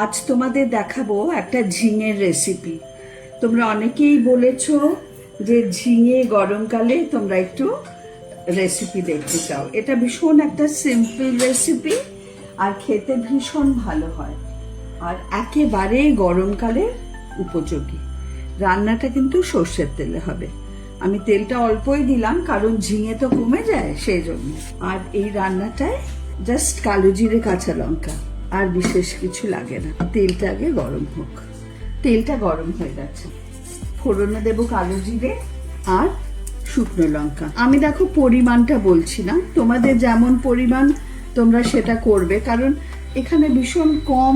আজ তোমাদের দেখাবো একটা ঝিঙের রেসিপি। তোমরা অনেকেই বলেছো যে ঝিঙে গরমকালে তোমরা একটু রেসিপি দেখতে চাও। এটা ভীষণ একটা সিম্পল রেসিপি আর খেতে ভীষণ ভালো হয় আর একেবারে গরমকালে উপযোগী। রান্নাটা কিন্তু সর্ষের তেলে হবে। আমি তেলটা অল্পই দিলাম কারণ ঝিঙে তো কমে যায় সেই জন্য। আর এই রান্নাটায় জাস্ট কালো জিরে, কাঁচা লঙ্কা, আর বিশেষ কিছু লাগে না। তেলটা আগে গরম হোক। তেলটা গরম হয়ে গেছে, ফোড়নে দেব কালো জিরে আর শুকনো লঙ্কা। আমি দেখো পরিমাণটা বলছি না, তোমাদের যেমন পরিমাণ তোমরা সেটা করবে, কারণ এখানে ভীষণ কম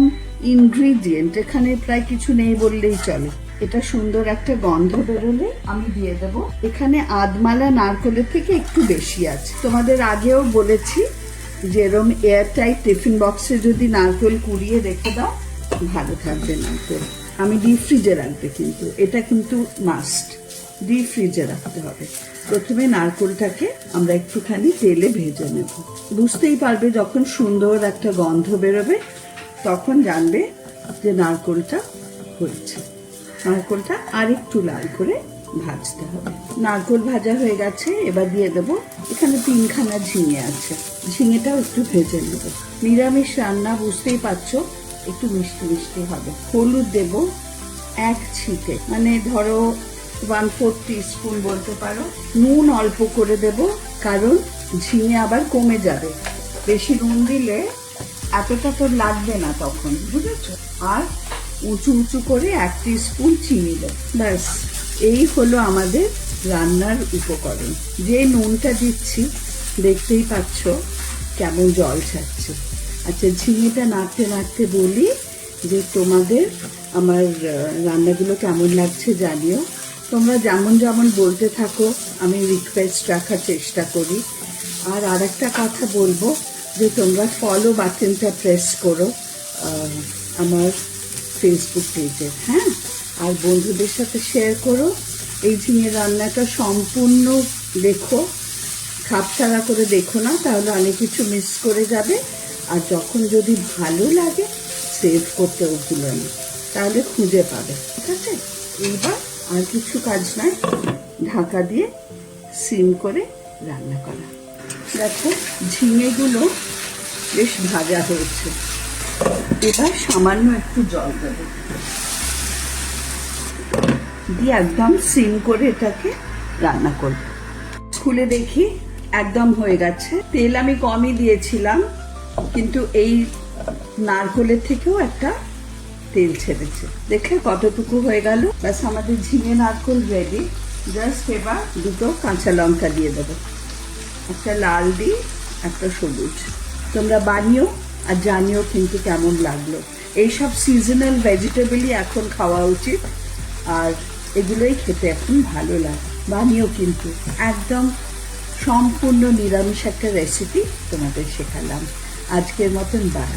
ইনগ্রিডিয়েন্ট, এখানে প্রায় কিছু নেই বললেই চলে। এটা সুন্দর একটা গন্ধ বেরোলে আমি দিয়ে দেব। এখানে আধমালা নারকেলের থেকে একটু বেশি আছে। তোমাদের আগেও বলেছি যেরকম এয়ারটাইট টিফিন বক্সে যদি নারকেল কুড়িয়ে রেখে দাও ভালো থাকবে নারকেল। আমি ডিপ ফ্রিজে রাখবে, কিন্তু এটা কিন্তু মাস্ট ডিপ ফ্রিজে রাখতে হবে। প্রথমে নারকেলটাকে আমরা একটুখানি তেলে ভেজে নেব। বুঝতেই পারবে যখন সুন্দর একটা গন্ধ বেরোবে তখন জানবে যে নারকেলটা হয়েছে। নারকেলটা আর একটু লাল করে ভাজতে হবে। নারকেল ভাজা হয়ে গেছে, এবার দিয়ে দেবো। এখানে 3খানা ঝিঙে আছে, ঝিঙেটাও একটু ভেজে নেব। নিরামিষ রান্না বুঝতেই পারছো, একটু মিষ্টি মিষ্টি হবে। হলুদ দেব 1 ছিটে, মানে ধরো 1/4 টিস্পুন বলতে পারো। নুন অল্প করে দেব কারণ ঝিঙে আবার কমে যাবে। বেশি নুন দিলে এতটা তো লাগবে না তখন, বুঝেছো? আর উঁচু উঁচু করে 1 টিস্পুন চিনি দেব। ব্যাস, এই হলো আমাদের রান্নার উপকরণ। যে নুনটা দিচ্ছি দেখতেই পাচ্ছ কেমন জল ছাড়ছে। আচ্ছা, ঝিঙেটা নাড়তে নাড়তে বলি যে তোমাদের আমার রান্নাগুলো কেমন লাগছে জানিও। তোমরা যেমন যেমন বলতে থাকো আমি রিকোয়েস্ট রাখার চেষ্টা করি। আর একটা কথা বলবো যে তোমরা ফলো বাটনটা প্রেস করো আমার ফেসবুক পেজে, হ্যাঁ? আর বন্ধুদের সাথে শেয়ার করো। এই ঝিঙে রান্নাটা সম্পূর্ণ দেখো, খাপছাড়া করে দেখো না, তাহলে অনেক কিছু মিস করে যাবে। আর যখন যদি ভালো লাগে সেভ করতেও ভুলো না, তাহলে খুঁজে পাবে। ঠিক আছে? এইবার আর কিছু কাজ নাই, ঢাকা দিয়ে সিম করে রান্না করা। দেখো ঝিঙেগুলো বেশ ভাজা হয়েছে। এবার সামান্য একটু জল দেবো, দিয়ে একদম সিম করে এটাকে রান্না করব। খুলে দেখি একদম হয়ে গেছে। তেল আমি কমই দিয়েছিলাম, কিন্তু এই নারকেলের থেকেও একটা তেল ছেড়েছে। দেখে কতটুকু হয়ে গেল। ব্যাস, আমাদের ঝিঙে নারকেল রেডি। জাস্ট এবার 2 কাঁচা লঙ্কা দিয়ে দেবো, একটা লাল দিই, একটা সবুজ। তোমরা বানিও আর জানিও কিন্তু কেমন লাগলো। এইসব সিজনাল ভেজিটেবলই এখন খাওয়া উচিত, আর এগুলোই খেতে এখন ভালো লাগে। বানিও কিন্তু। একদম সম্পূর্ণ নিরামিষ একটা রেসিপি তোমাদের শেখালাম। আজকের মতন বাই।